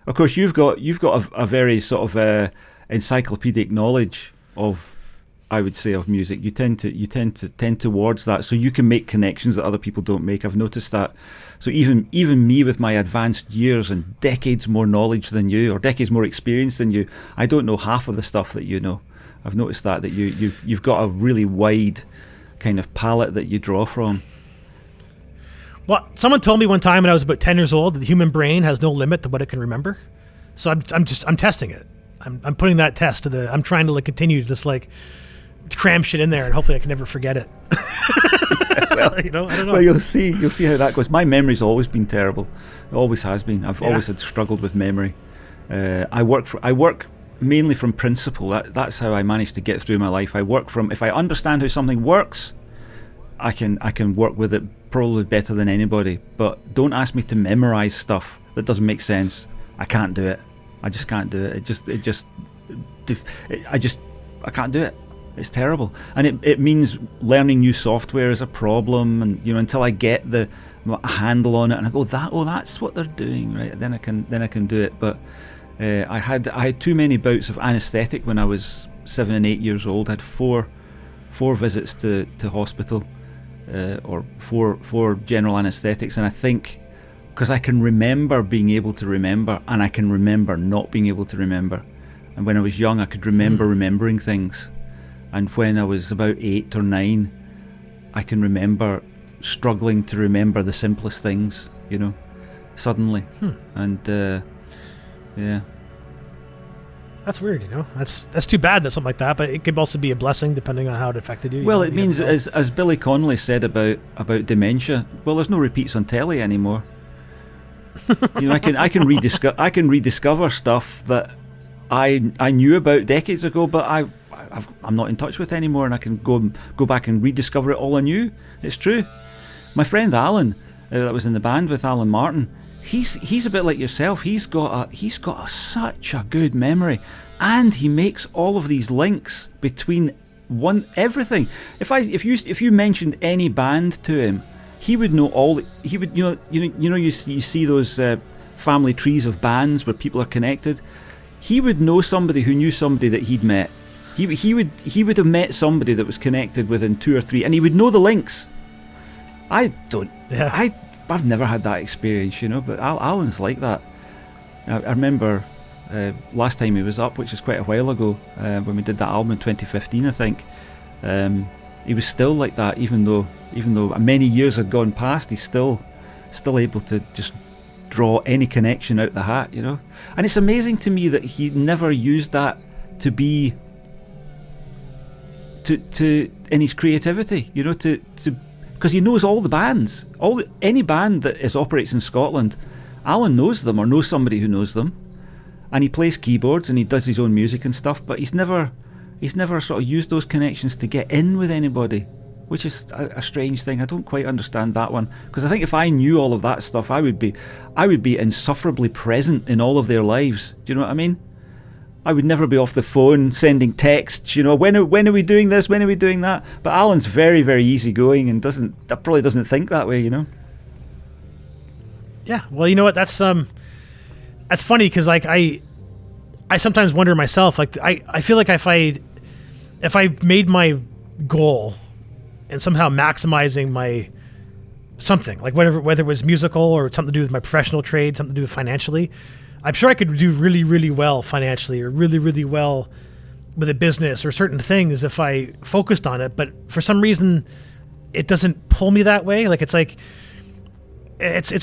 Of course, you've got a very sort of encyclopedic knowledge of, I would say, of music. You tend towards that, so you can make connections that other people don't make. I've noticed that. So even me with my advanced years and decades more knowledge than you, or decades more experience than you, I don't know half of the stuff that you know. I've noticed that you've got a really wide kind of palette that you draw from. Well, someone told me one time when I was about 10 years old that the human brain has no limit to what it can remember. So I'm testing it. I'm putting that test I'm trying to continue to just cram shit in there, and hopefully I can never forget it. Well, I don't know. Well, you'll see how that goes. My memory's always been terrible. It always has been. I've always had struggled with memory. I work mainly from principle. That's how I manage to get through my life. I work from, if I understand how something works, I can work with it probably better than anybody. But don't ask me to memorize stuff that doesn't make sense. I can't do it. I just can't do it. I can't do it. It's terrible, and it means learning new software is a problem. And until I get the handle on it, and I go that's what they're doing, right? Then I can do it. But I had too many bouts of anaesthetic when I was 7 and 8 years old. I had four visits to hospital, or four general anaesthetics, and I think because I can remember being able to remember, and I can remember not being able to remember. And when I was young, I could remember remembering things. And when I was about 8 or 9, I can remember struggling to remember the simplest things, suddenly. And yeah. That's weird, That's too bad that something like that, but it could also be a blessing depending on how it affected you. Well, it means, as Billy Connolly said about dementia, well, there's no repeats on telly anymore. I can rediscover stuff that I knew about decades ago, but I'm not in touch with anymore, and I can go back and rediscover it all anew. It's true. My friend Alan, that was in the band with Alan Martin, he's a bit like yourself. He's got such a good memory, and he makes all of these links between everything. If you mentioned any band to him, he would know all. He would you see those family trees of bands where people are connected. He would know somebody who knew somebody that he'd met. He would have met somebody that was connected within 2 or 3, and he would know the links. I don't. Yeah. I've never had that experience, But Alan's like that. I remember last time he was up, which is quite a while ago, when we did that album in 2015, I think. He was still like that, even though many years had gone past. He's still able to just draw any connection out the hat, And it's amazing to me that he never used that to be to in his creativity, because he knows all the bands, any band that operates in Scotland. Alan knows them, or knows somebody who knows them, and he plays keyboards and he does his own music and stuff. But he's never sort of used those connections to get in with anybody, which is a strange thing. I don't quite understand that one, because I think if I knew all of that stuff, I would be insufferably present in all of their lives. Do you know what I mean? I would never be off the phone sending texts, when are we doing this, when are we doing that? But Alan's very, very easygoing and probably doesn't think that way, Yeah, well, you know what? That's funny, because I sometimes wonder myself. I feel like if I made my goal and somehow maximizing my something, whether it was musical or something to do with my professional trade, something to do with financially, I'm sure I could do really, really well financially, or really, really well with a business or certain things if I focused on it. But for some reason, it doesn't pull me that way. It's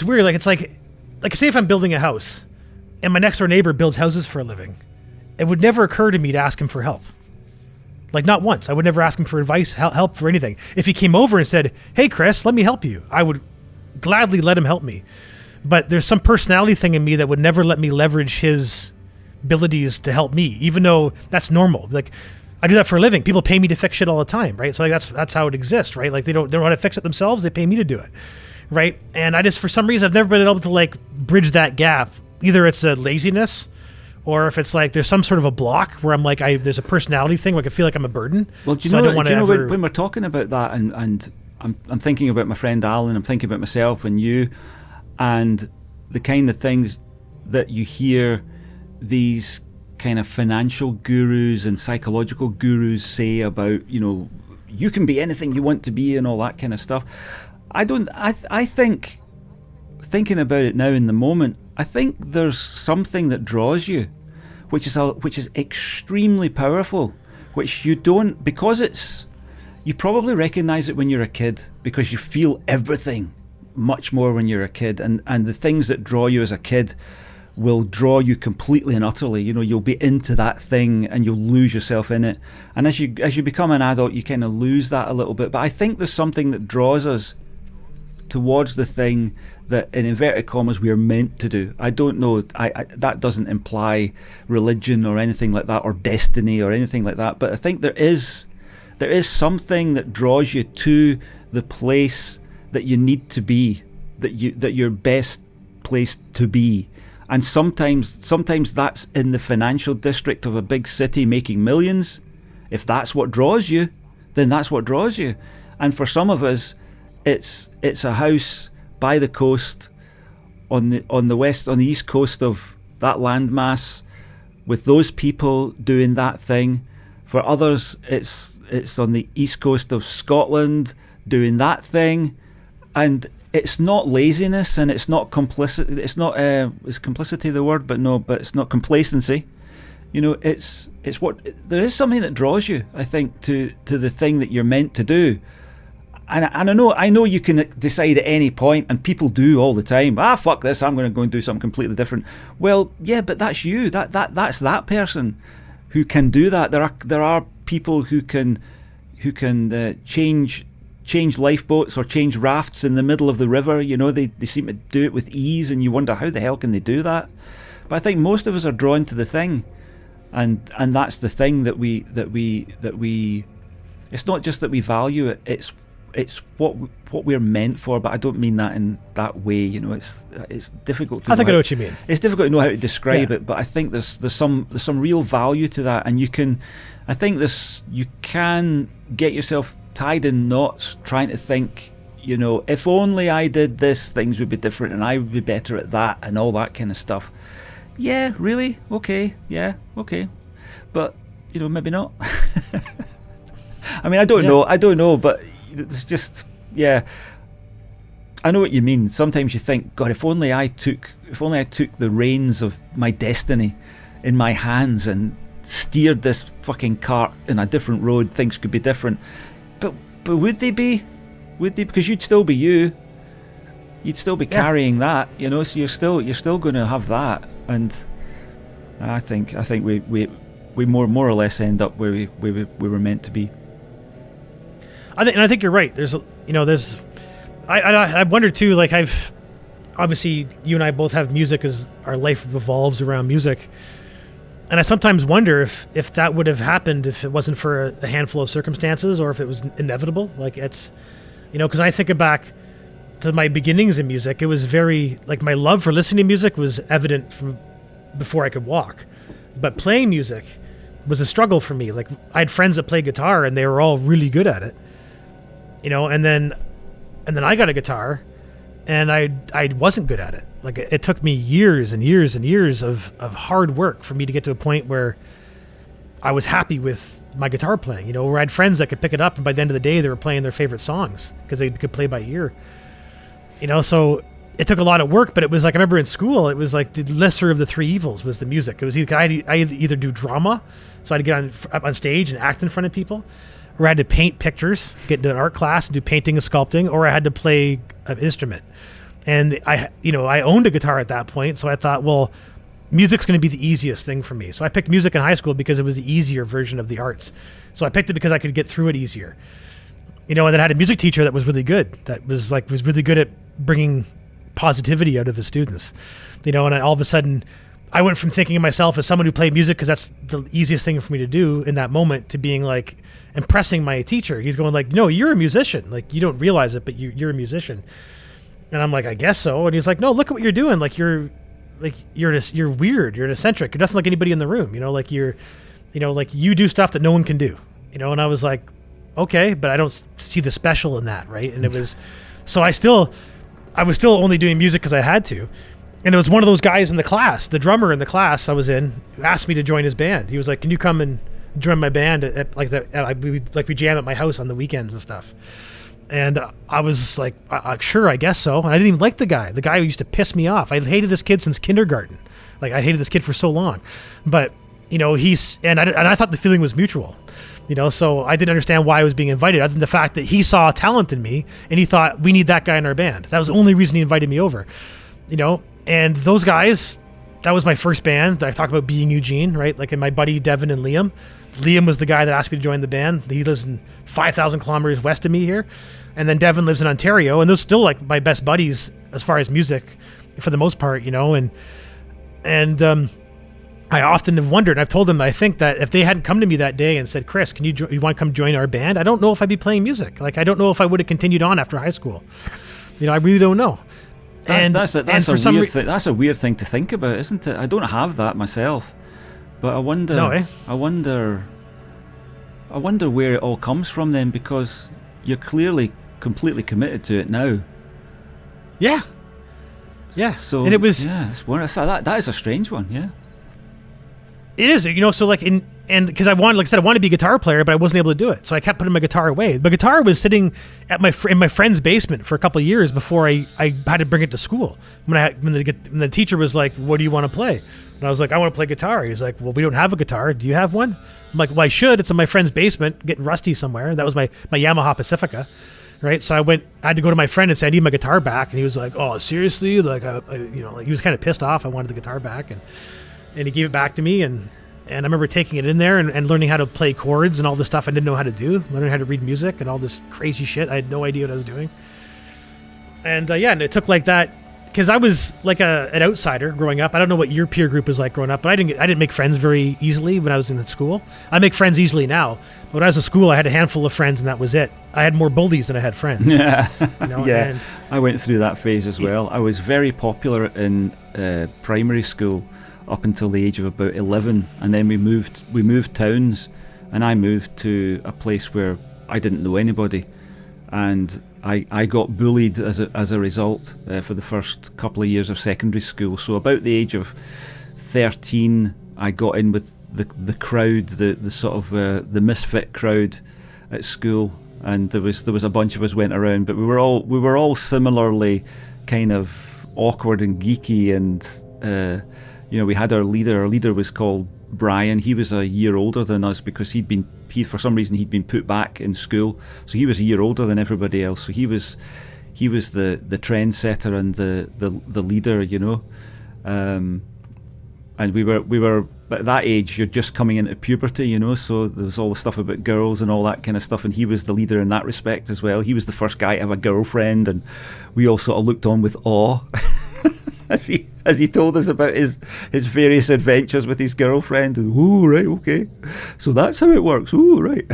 weird. It's like say if I'm building a house and my next door neighbor builds houses for a living, it would never occur to me to ask him for help. Not once. I would never ask him for advice, help for anything. If he came over and said, "Hey, Chris, let me help you," I would gladly let him help me. But there's some personality thing in me that would never let me leverage his abilities to help me, even though that's normal. I do that for a living. People pay me to fix shit all the time, right? So that's how it exists, right? They don't know how to fix it themselves. They pay me to do it, right? And I just, for some reason, I've never been able to bridge that gap. Either it's a laziness, or if it's there's some sort of a block where I'm there's a personality thing where I feel like I'm a burden. Well, do you know when we're talking about that, and I'm thinking about my friend Alan, I'm thinking about myself and you, and the kind of things that you hear these kind of financial gurus and psychological gurus say about, you can be anything you want to be and all that kind of stuff. I think, thinking about it now in the moment, I think there's something that draws you, which is extremely powerful, which you don't, because you probably recognize it when you're a kid, because you feel everything much more when you're a kid, and the things that draw you as a kid will draw you completely and utterly. You'll be into that thing and you'll lose yourself in it. And as you become an adult, you kind of lose that a little bit. But I think there's something that draws us towards the thing that, in inverted commas, we are meant to do. I don't know. That doesn't imply religion or anything like that, or destiny or anything like that. But I think there is something that draws you to the place that you need to be, that you're best placed to be. And sometimes that's in the financial district of a big city making millions. If that's what draws you, then that's what draws you. And for some of us, it's a house by the coast on the east coast of that landmass, with those people doing that thing. For others, it's on the east coast of Scotland doing that thing. And it's not laziness, and it's not complicit. It's not is complicity the word? But no, but it's not complacency. It's what, there is something that draws you, I think, to the thing that you're meant to do. And I know you can decide at any point, and people do all the time. Fuck this! I'm going to go and do something completely different. Well, yeah, but that's you. That's that person who can do that. There are people who can change lifeboats or change rafts in the middle of the river. They seem to do it with ease, and you wonder, how the hell can they do that? But I think most of us are drawn to the thing, and that's the thing that we. It's not just that we value it; it's what we're meant for. But I don't mean that in that way. It's difficult to. I know what you mean. It's difficult to know how to describe it, but I think there's some real value to that, and you can get yourself tied in knots trying to think, if only I did this, things would be different and I would be better at that and all that kind of stuff. Yeah, really? Okay, yeah, okay. But, maybe not. I mean, I don't know, but it's just, yeah. I know what you mean. Sometimes you think, God, if only I took the reins of my destiny in my hands and steered this fucking cart in a different road, things could be different. But would they be? Because you'd still be you. You'd still be carrying that, So you're still going to have that, and I think we more or less end up where we were meant to be. I think you're right. I wonder too. Like, obviously you and I both have music, as our life revolves around music. And I sometimes wonder if that would have happened if it wasn't for a handful of circumstances, or if it was inevitable. Like, it's, because I think back to my beginnings in music, it was very, like, my love for listening to music was evident from before I could walk. But playing music was a struggle for me. Like, I had friends that played guitar and they were all really good at it. And then I got a guitar and I wasn't good at it. Like, it took me years and years and years of hard work for me to get to a point where I was happy with my guitar playing, where I had friends that could pick it up, and by the end of the day they were playing their favorite songs because they could play by ear. So it took a lot of work, but it was like, I remember in school, it was like the lesser of the three evils was the music. It was I either do drama, so I had to get up on stage and act in front of people, or I had to paint pictures, get into an art class and do painting and sculpting, or I had to play an instrument. And I owned a guitar at that point, so I thought, well, music's going to be the easiest thing for me. So I picked music in high school because it was the easier version of the arts. So I picked it because I could get through it easier. And then I had a music teacher that was really good, that was really good at bringing positivity out of his students. And all of a sudden, I went from thinking of myself as someone who played music because that's the easiest thing for me to do in that moment, to being like impressing my teacher. He's going like, no, you're a musician. Like, you don't realize it, but you're a musician. And I'm like, I guess so. And he's like, no, look at what you're doing. Like, you're weird. You're an eccentric. You're nothing like anybody in the room. Like you do stuff that no one can do. And I was like, okay, but I don't see the special in that, right? And it was, so I was still only doing music because I had to. And it was one of those guys in the class, the drummer in the class I was in, who asked me to join his band. He was like, "Can you come and join my band at we jam at my house on the weekends and stuff?" And I was like, "Sure, I guess so." And I didn't even like the guy. The guy who used to piss me off. I hated this kid since kindergarten. Like, I hated this kid for so long. But I thought the feeling was mutual. So I didn't understand why I was being invited, other than the fact that he saw talent in me and he thought, we need that guy in our band. That was the only reason he invited me over. And those guys, that was my first band. I talk about being Eugene, right? Like, and my buddy Devin and Liam. Liam was the guy that asked me to join the band. He lives in 5,000 kilometers west of me here. And then Devin lives in Ontario. And those still like my best buddies as far as music for the most part, And I often have wondered, and I've told them that I think that if they hadn't come to me that day and said, "Chris, can you want to come join our band?" I don't know if I'd be playing music. Like, I don't know if I would have continued on after high school. I really don't know. That's a weird thing to think about, isn't it? I don't have that myself, but I wonder. No, eh? I wonder where it all comes from then, because you're clearly completely committed to it now. Yeah. Yeah. So and it was. Yeah, that is a strange one. Yeah. It is, so like because I wanted to be a guitar player, but I wasn't able to do it. So I kept putting my guitar away. My guitar was sitting at in my friend's basement for a couple of years before I had to bring it to school. When the teacher was like, "What do you want to play?" And I was like, "I want to play guitar." He's like, "Well, we don't have a guitar. Do you have one?" I'm like, "Well, I should. It's in my friend's basement, getting rusty somewhere." That was my Yamaha Pacifica, right? So I had to go to my friend and say, "I need my guitar back." And he was like, "Oh, seriously?" Like, he was kind of pissed off. I wanted the guitar back, and he gave it back to me, and I remember taking it in there and learning how to play chords and all the stuff I didn't know how to do, learning how to read music and all this crazy shit. I had no idea what I was doing. And and it took like that, because I was like an outsider growing up. I don't know what your peer group was like growing up, but I didn't make friends very easily when I was in school. I make friends easily now, but when I was in school, I had a handful of friends, and that was it. I had more bullies than I had friends. Yeah, yeah. I went through that phase as well. I was very popular in primary school up until the age of about 11, and then we moved towns, and I moved to a place where I didn't know anybody, and I got bullied as a result for the first couple of years of secondary school. So about the age of 13, I got in with the crowd, the sort of the misfit crowd at school, and there was a bunch of us went around, but we were all similarly kind of awkward and geeky, and we had our leader. Our leader was called Brian. He was a year older than us because for some reason he'd been put back in school, so he was a year older than everybody else. So he was the trendsetter and the leader, and we were at that age, you're just coming into puberty, so there's all the stuff about girls and all that kind of stuff, and he was the leader in that respect as well. He was the first guy to have a girlfriend, and we all sort of looked on with awe as he told us about his various adventures with his girlfriend. And, "Oh, right, okay, so that's how it works. Oh, right."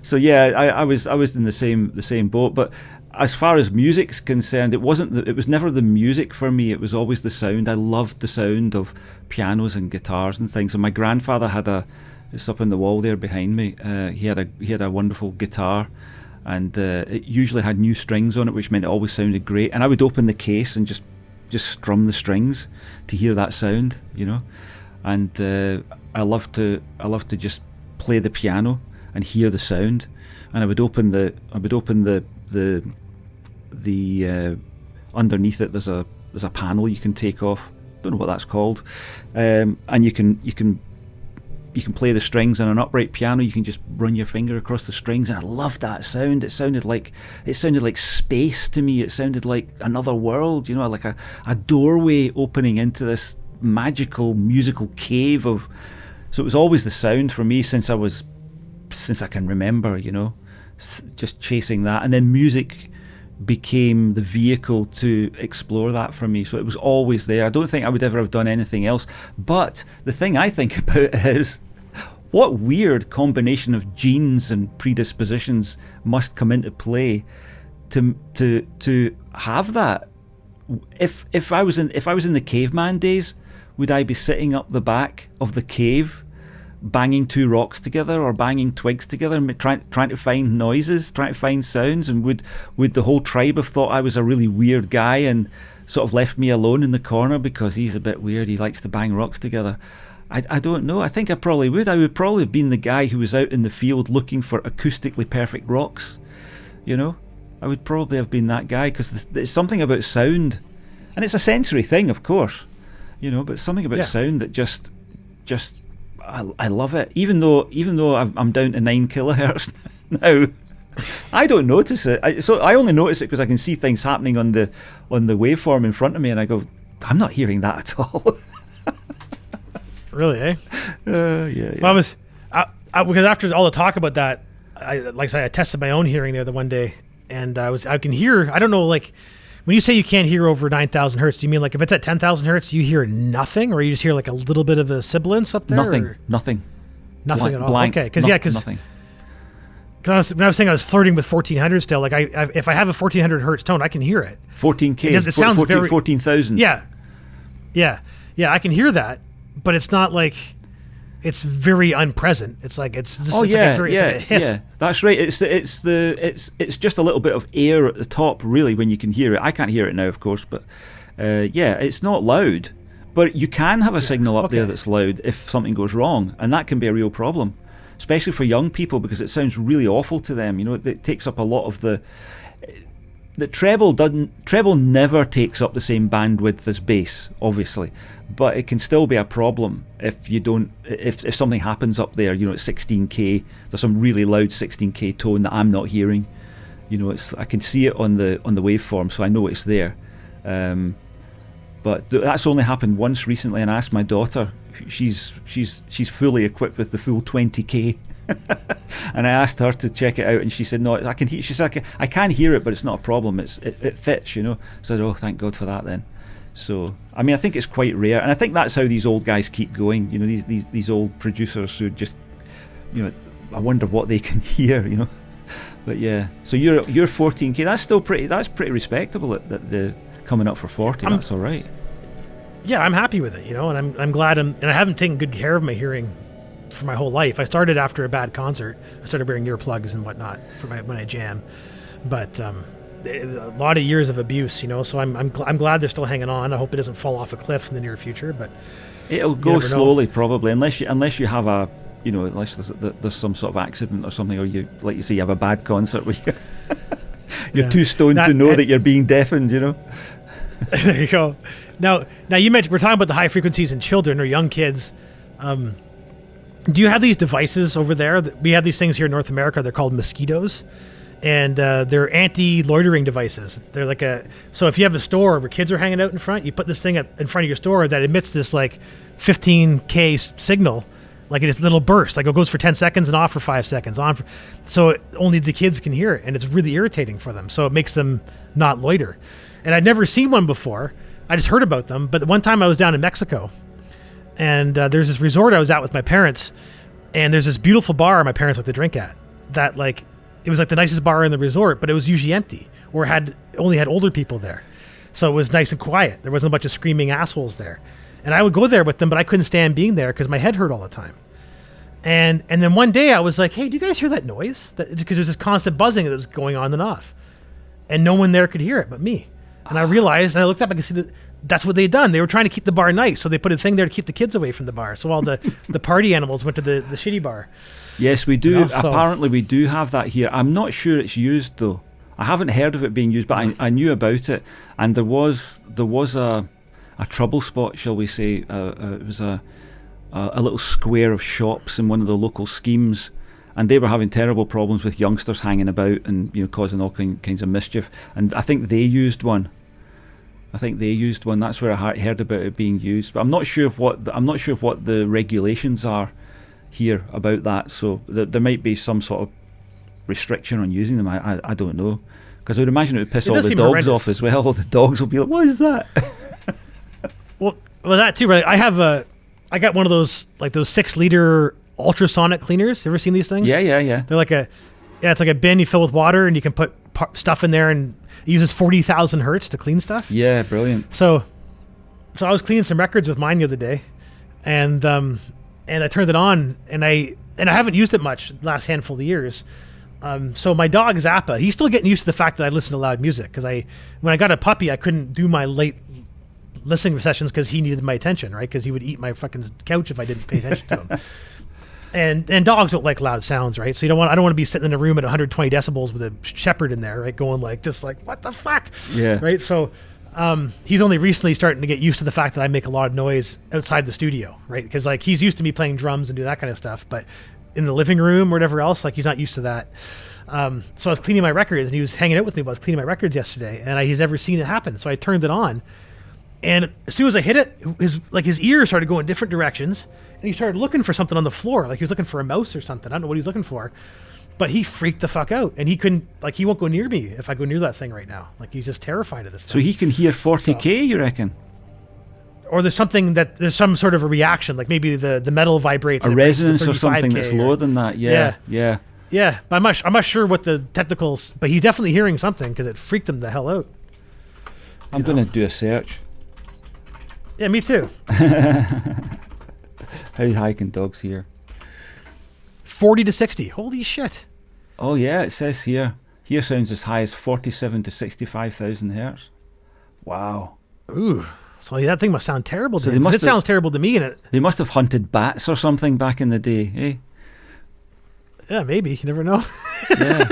So yeah, I was in the same boat. But as far as music's concerned, it was never the music for me. It was always the sound. I loved the sound of pianos and guitars and things. And my grandfather it's up on the wall there behind me. He had a wonderful guitar, and it usually had new strings on it, which meant it always sounded great. And I would open the case and just strum the strings to hear that sound, And I love to just play the piano and hear the sound. And I would open the underneath it. There's a panel you can take off. Don't know what that's called. And you can play the strings on an upright piano. You can just run your finger across the strings, and I loved that sound. It sounded like space to me. It sounded like another world, like a doorway opening into this magical musical cave of. So it was always the sound for me since I can remember, just chasing that, and then music became the vehicle to explore that for me. So it was always there. I don't think I would ever have done anything else. But the thing I think about is, what weird combination of genes and predispositions must come into play to have that. If I was in the caveman days, would I be sitting up the back of the cave banging two rocks together or banging twigs together and trying to find noises, trying to find sounds? And would the whole tribe have thought I was a really weird guy, and sort of left me alone in the corner because he's a bit weird. He likes to bang rocks together. I don't know. I think I probably would. I would probably have been the guy who was out in the field looking for acoustically perfect rocks. You know, I would probably have been that guy because there's something about sound, and it's a sensory thing, of course. You know, but something about sound that just I love it. Even though I'm down to 9 kilohertz now, I don't notice it. So I only notice it because I can see things happening on the waveform in front of me, and I go, I'm not hearing that at all. Really, eh? Yeah. Well, because after all the talk about that, like I said, I tested my own hearing there the one day, and I can hear. I don't know, like when you say you can't hear over 9,000 hertz, do you mean like if it's at 10,000 hertz, you hear nothing, or you just hear like a little bit of a sibilance up there? Nothing at all. Blank. Okay, because nothing. When I was saying I was flirting with 1400 still, like if I have a 1400 hertz tone, I can hear it. 14K. It sounds 14,000. Yeah, I can hear that, but it's not like it's very unpresent. It's like it's just it's like a hiss. Yeah, that's right. It's just a little bit of air at the top, really, when you can hear it. I can't hear it now, of course, but it's not loud. But you can have a signal up there that's loud if something goes wrong, and that can be a real problem, especially for young people because it sounds really awful to them. You know, it takes up a lot of the treble never takes up the same bandwidth as bass, obviously, but it can still be a problem if something happens up there. You know, it's 16K. There's some really loud 16K tone that I'm not hearing. You know, I can see it on the waveform, so I know it's there. But that's only happened once recently, and I asked my daughter. She's fully equipped with the full 20K. And I asked her to check it out, and she said, "No, I can hear." She said, "I can hear it, but it's not a problem. It fits, you know." So I said, "Oh, thank God for that then." So I mean, I think it's quite rare, and I think that's how these old guys keep going. You know, these old producers who just, you know, I wonder what they can hear, you know. But yeah, so you're 14K. That's still pretty. That's pretty respectable. That the coming up for 40. That's all right. Yeah, I'm happy with it, you know, and I'm glad. And I haven't taken good care of my hearing for my whole life. I started after a bad concert. I started wearing earplugs and whatnot when I jam, but a lot of years of abuse, you know. So I'm glad they're still hanging on. I hope it doesn't fall off a cliff in the near future, but it'll go slowly probably, unless you have a, you know, unless there's some sort of accident or something, or you, like you say, you have a bad concert where you're too stoned to know that you're being deafened, you know. There you go. Now you mentioned we're talking about the high frequencies in children or young kids. Do you have these devices over there? We have these things here in North America. They're called mosquitoes, and they're anti-loitering devices. They're like so if you have a store where kids are hanging out in front, you put this thing in front of your store that emits this like 15K signal, like it's a little burst, like it goes for 10 seconds and off for 5 seconds, so only the kids can hear it, and it's really irritating for them. So it makes them not loiter. And I'd never seen one before. I just heard about them. But one time I was down in Mexico, and there's this resort I was at with my parents, and there's this beautiful bar my parents like to drink at. That like it was like the nicest bar in the resort, but it was usually empty, or only had older people there, so it was nice and quiet. There wasn't a bunch of screaming assholes there, and I would go there with them, but I couldn't stand being there because my head hurt all the time. And then one day I was like, "Hey, do you guys hear that noise?" Because there's this constant buzzing that was going on and off, and no one there could hear it but me. And I realized, and I looked up, I could see that's what they'd done. They were trying to keep the bar nice, so they put a thing there to keep the kids away from the bar. So all the party animals went to the shitty bar. Yes, we do. You know, apparently we do have that here. I'm not sure it's used though. I haven't heard of it being used, but I knew about it. And there was a trouble spot, shall we say. It was a little square of shops in one of the local schemes, and they were having terrible problems with youngsters hanging about and, you know, causing all kinds of mischief. And I think they used one. That's where I heard about it being used. But I'm not sure what the regulations are here about that. So there might be some sort of restriction on using them. I don't know, because I would imagine it would piss all the dogs off as well. The dogs will be like, "What is that?" well, that too. Right? I got one of those 6-liter ultrasonic cleaners. You ever seen these things? Yeah. They're like it's like a bin you fill with water, and you can put stuff in there, and it uses 40,000 hertz to clean stuff. Yeah, brilliant. So I was cleaning some records with mine the other day, and I turned it on, and I haven't used it much the last handful of years, So my dog Zappa, he's still getting used to the fact that I listen to loud music because when I got a puppy, I couldn't do my late listening sessions because he needed my attention, right? Because he would eat my fucking couch if I didn't pay attention to him. And dogs don't like loud sounds, right? So I don't want to be sitting in a room at 120 decibels with a shepherd in there, right? Going like, what the fuck? Yeah. Right. So he's only recently starting to get used to the fact that I make a lot of noise outside the studio, right? Because like he's used to me playing drums and do that kind of stuff, but in the living room or whatever else, like he's not used to that. So I was cleaning my records and he was hanging out with me while I was cleaning my records yesterday, and he's never seen it happen. So I turned it on, and as soon as I hit it, his ears started going different directions, and he started looking for something on the floor, like he was looking for a mouse or something. I don't know what he was looking for, but he freaked the fuck out, and he won't go near me if I go near that thing right now. Like he's just terrified of this thing. So he can hear 40K, you reckon? Or there's some sort of a reaction, like maybe the metal vibrates. A resonance or something that's lower than that. Yeah. Yeah. I'm not sure what the technicals, but he's definitely hearing something because it freaked him the hell out. I'm going to do a search. Yeah, me too. How high can dogs hear? 40 to 60. Holy shit. Oh yeah, it says here. Hear sounds as high as 47 to 65,000 hertz. Wow. Ooh. So that thing must sound terrible to So him. It sounds terrible to me. They must have hunted bats or something back in the day, eh? Yeah, maybe. You never know. Yeah.